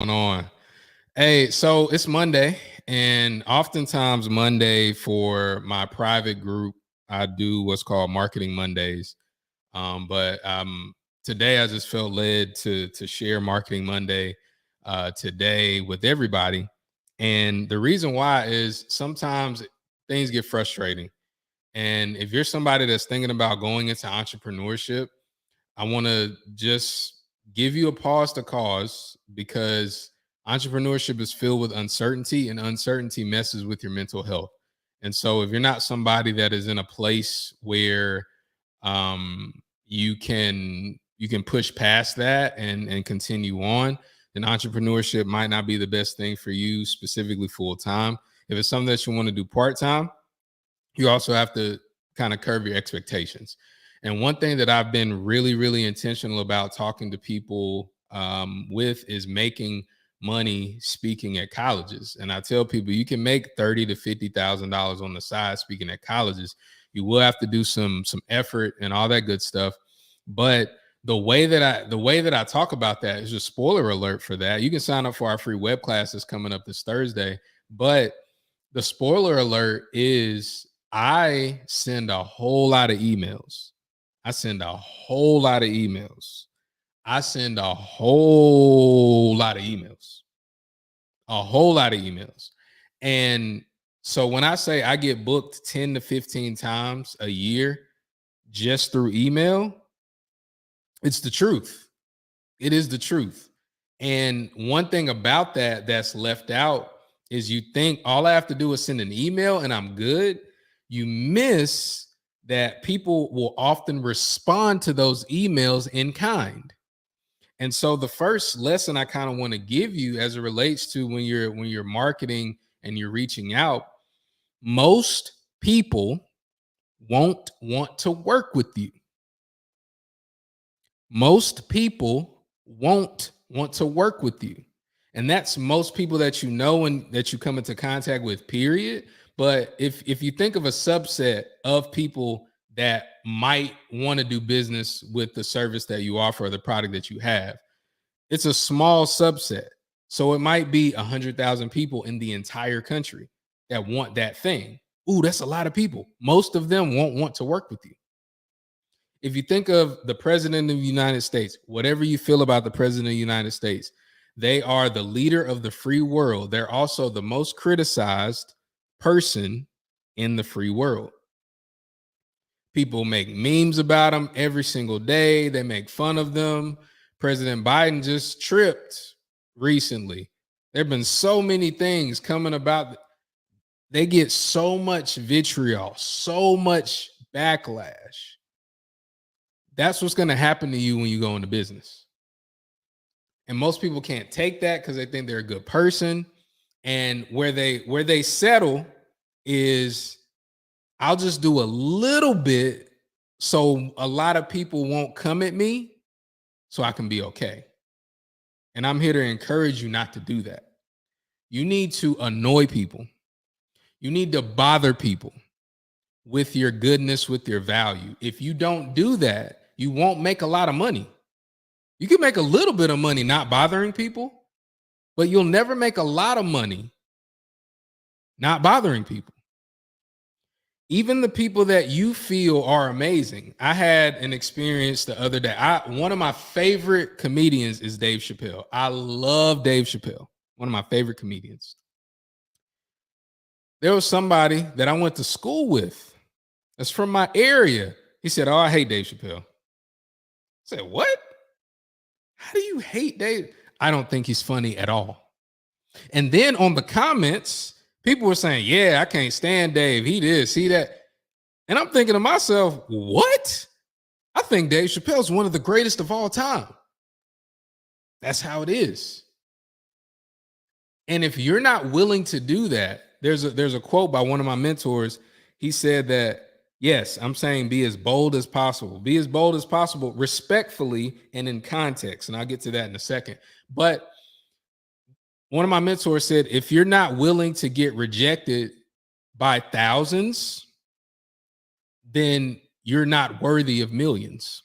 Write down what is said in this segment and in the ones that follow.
Going on? Hey, so it's Monday, and oftentimes Monday for my private group, I do what's called Marketing Mondays. But today I just felt led to share Marketing Monday today with everybody, and the reason why is sometimes things get frustrating, and if you're somebody that's thinking about going into entrepreneurship, I want to just give you a pause to cause because entrepreneurship is filled with uncertainty and uncertainty messes with your mental health. And so if you're not somebody that is in a place where um you can push past that and continue on, then entrepreneurship might not be the best thing for you specifically full time. If it's something that you want to do part time, you also have to kind of curb your expectations. And one thing that I've been really, really intentional about talking to people with is making money speaking at colleges. And I tell people you can make $30,000 to $50,000 on the side speaking at colleges. You will have to do some effort and all that good stuff. But the way that I talk about that is just spoiler alert for that. You can sign up for our free web classes coming up this Thursday. But the spoiler alert is I send a whole lot of emails. I send a whole lot of emails. I send a whole lot of emails. A whole lot of emails. And so when I say I get booked 10 to 15 times a year just through email, it's the truth. It is the truth. And one thing about that that's left out is you think all I have to do is send an email and I'm good. You miss that people will often respond to those emails in kind. And so the first lesson I kind of want to give you as it relates to when you're marketing and you're reaching out, most people won't want to work with you. Most people won't want to work with you. And that's most people that you know and that you come into contact with, period. But if you think of a subset of people that might want to do business with the service that you offer or the product that you have, it's a small subset. So it might be 100,000 people in the entire country that want that thing. Ooh, that's a lot of people. Most of them won't want to work with you. If you think of the president of the United States, whatever you feel about the president of the United States, they are the leader of the free world. They're also the most criticized person in the free world. People make memes about them every single day. They make fun of them. President Biden just tripped recently. There have been so many things coming about. They get so much vitriol, so much backlash. That's what's going to happen to you when you go into business. And most people can't take that because they think they're a good person. And where they settle is I'll just do a little bit so a lot of people won't come at me so I can be okay. And I'm here to encourage you not to do that. You need to annoy people. You need to bother people with your goodness, with your value. If you don't do that, you won't make a lot of money. You can make a little bit of money not bothering people, but you'll never make a lot of money not bothering people. Even the people that you feel are amazing. I had an experience the other day. One of my favorite comedians is Dave Chappelle. I love Dave Chappelle. One of my favorite comedians. There was somebody that I went to school with that's from my area. He said, "Oh, I hate Dave Chappelle." I said, "What? How do you hate Dave?" I don't think he's funny at all. And then on the comments, people were saying, "Yeah, I can't stand Dave. He this, he that." And I'm thinking to myself, what? I think Dave Chappelle's one of the greatest of all time. That's how it is. And if you're not willing to do that, there's a quote by one of my mentors. He said that, yes, I'm saying be as bold as possible. Be as bold as possible, respectfully and in context. And I'll get to that in a second. But one of my mentors said, if you're not willing to get rejected by thousands, then you're not worthy of millions.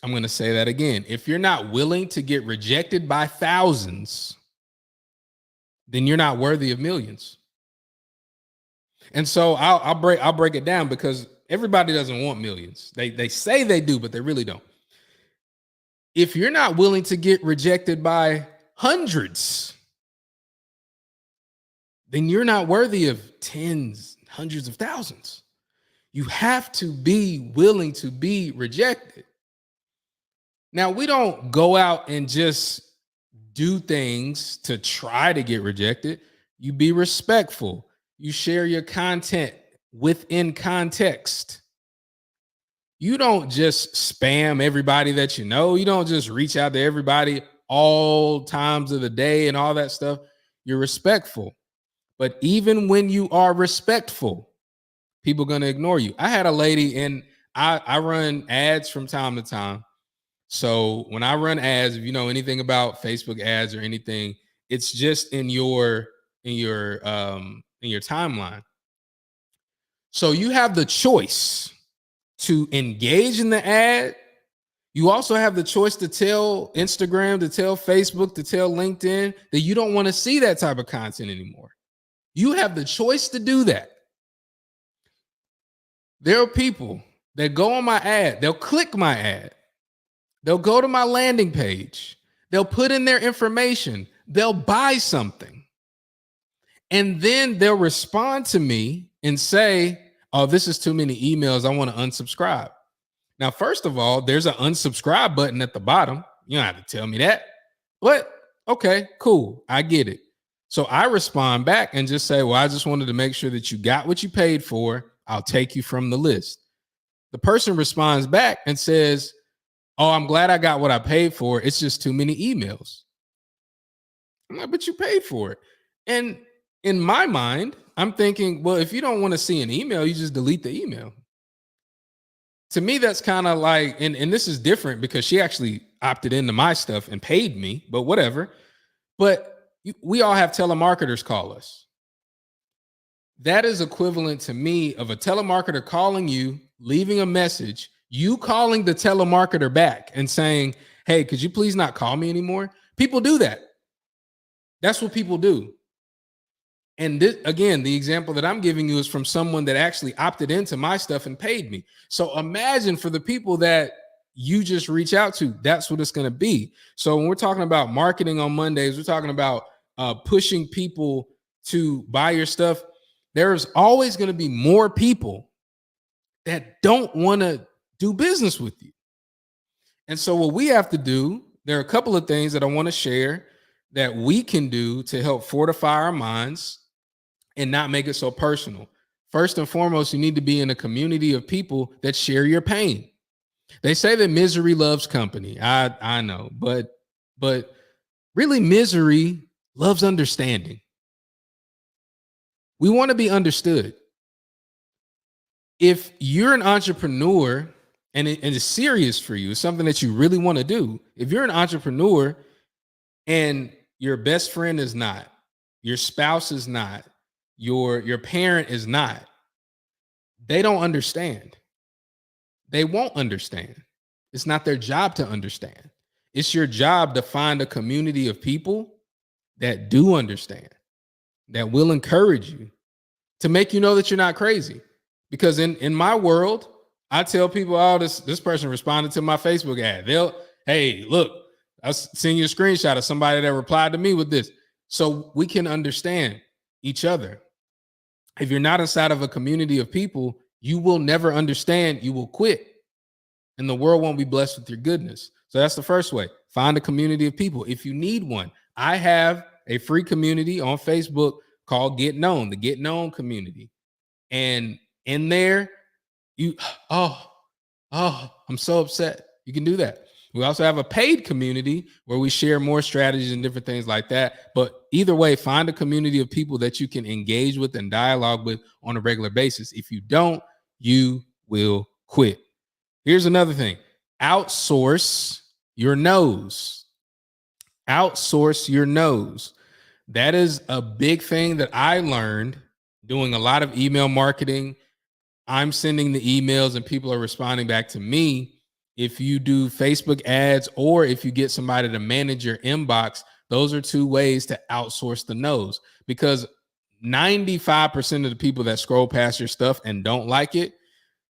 I'm going to say that again. If you're not willing to get rejected by thousands, then you're not worthy of millions. And so I'll break it down, because everybody doesn't want millions. They say they do, but they really don't. If you're not willing to get rejected by hundreds, then you're not worthy of tens, hundreds of thousands. You have to be willing to be rejected. Now, we don't go out and just do things to try to get rejected. You be respectful. You share your content within context. You don't just spam everybody that you know. You don't just reach out to everybody all times of the day and all that stuff. You're respectful. But even when you are respectful, people are going to ignore you. I had a lady, and I run ads from time to time. So when I run ads, if you know anything about Facebook ads or anything, it's just in your timeline. So you have the choice to engage in the ad. You also have the choice to tell Instagram, to tell Facebook, to tell LinkedIn that you don't want to see that type of content anymore. You have the choice to do that. There are people that go on my ad, they'll click my ad, they'll go to my landing page, they'll put in their information, they'll buy something, and then they'll respond to me and say, oh, this is too many emails, I want to unsubscribe. Now, first of all, there's an unsubscribe button at the bottom. You don't have to tell me that. But okay, cool, I get it. So I respond back and just say, well, I just wanted to make sure that you got what you paid for. I'll take you from the list. The person responds back and says, oh, I'm glad I got what I paid for. It's just too many emails. I'm like, but you paid for it. And in my mind, I'm thinking, well, if you don't want to see an email, you just delete the email. To me, that's kind of like, and this is different because she actually opted into my stuff and paid me, but whatever. But we all have telemarketers call us. That is equivalent to me of a telemarketer calling you, leaving a message, you calling the telemarketer back and saying, hey, could you please not call me anymore? People do that. That's what people do. And this, again, the example that I'm giving you is from someone that actually opted into my stuff and paid me. So imagine for the people that you just reach out to, that's what it's going to be. So when we're talking about marketing on Mondays, we're talking about pushing people to buy your stuff. There's always going to be more people that don't want to do business with you. And so what we have to do, there are a couple of things that I want to share that we can do to help fortify our minds and not make it so personal. First and foremost, you need to be in a community of people that share your pain. They say that misery loves company. I know, but really misery loves understanding. We want to be understood. If you're an entrepreneur and it's serious for you, it's something that you really want to do. If you're an entrepreneur and your best friend is not, your spouse is not, your parent is not, they don't understand. They won't understand. It's not their job to understand. It's your job to find a community of people that do understand, that will encourage you, to make you know that you're not crazy. Because in my world, I tell people, oh, this person responded to my Facebook ad. Hey, look, I'll send you a screenshot of somebody that replied to me with this. So we can understand each other. If you're not inside of a community of people, you will never understand. You will quit. And the world won't be blessed with your goodness. So that's the first way. Find a community of people. If you need one, I have a free community on Facebook called Get Known, the Get Known community. And in there, I'm so upset. You can do that. We also have a paid community where we share more strategies and different things like that. But either way, find a community of people that you can engage with and dialogue with on a regular basis. If you don't, you will quit. Here's another thing. Outsource your nose. Outsource your nose. That is a big thing that I learned doing a lot of email marketing. I'm sending the emails and people are responding back to me. if you do Facebook ads, or if you get somebody to manage your inbox, those are two ways to outsource the no's, because 95% of the people that scroll past your stuff and don't like it,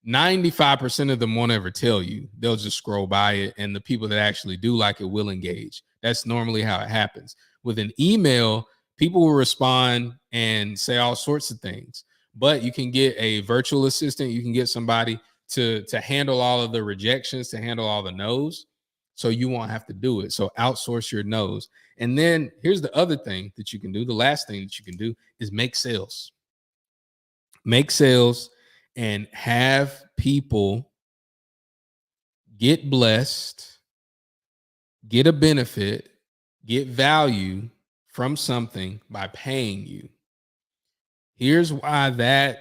95% of them won't ever tell you. They'll just scroll by it. And the people that actually do like it will engage. That's normally how it happens. With an email, people will respond and say all sorts of things, but you can get a virtual assistant. You can get somebody to handle all of the rejections, to handle all the no's. So you won't have to do it. So outsource your no's. And then here's the other thing that you can do. The last thing that you can do is make sales. Make sales and have people get blessed, get a benefit, get value from something by paying you. Here's why that's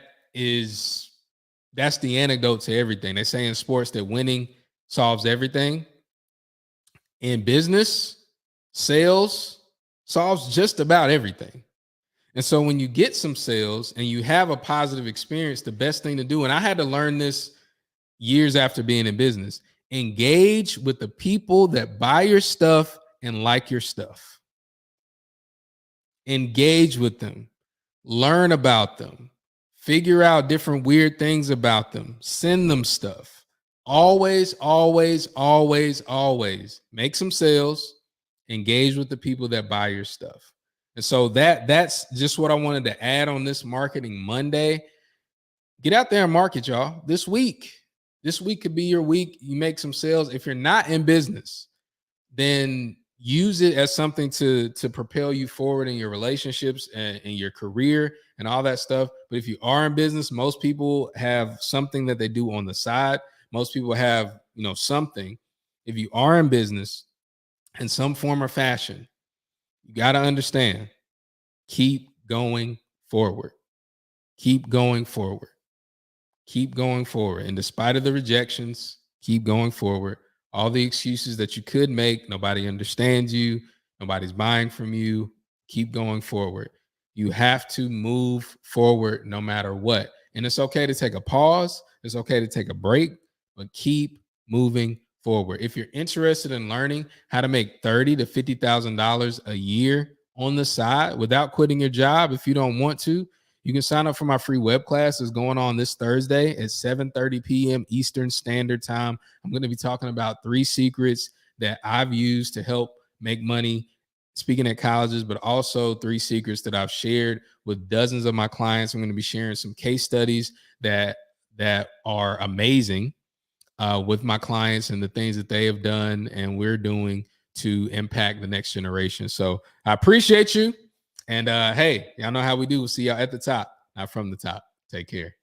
the antidote to everything. They say in sports that winning solves everything. In business, sales solves just about everything. And so when you get some sales and you have a positive experience, the best thing to do, and I had to learn this years after being in business, engage with the people that buy your stuff and like your stuff. Engage with them, learn about them, figure out different weird things about them, send them stuff. Always, always, always, always make some sales, engage with the people that buy your stuff. And so that's just what I wanted to add on this Marketing Monday. Get out there and market, y'all. This week could be your week. You make some sales. If you're not in business, then use it as something to propel you forward in your relationships and in your career and all that stuff. But if you are in business, most people have something that they do on the side. Most people have, something. If you are in business in some form or fashion, you got to understand, keep going forward. Keep going forward. Keep going forward. And despite of the rejections, keep going forward. All the excuses that you could make, nobody understands you, nobody's buying from you. Keep going forward. You have to move forward no matter what. And it's okay to take a pause. It's okay to take a break, but keep moving forward. If you're interested in learning how to make $30,000 to $50,000 a year on the side without quitting your job, if you don't want to, you can sign up for my free web class. It's going on this Thursday at 7:30 p.m. Eastern Standard Time. I'm going to be talking about 3 secrets that I've used to help make money speaking at colleges, but also 3 secrets that I've shared with dozens of my clients. I'm going to be sharing some case studies that are amazing with my clients and the things that they have done and we're doing to impact the next generation. So I appreciate you. And hey, y'all know how we do. We'll see y'all at the top, not from the top. Take care.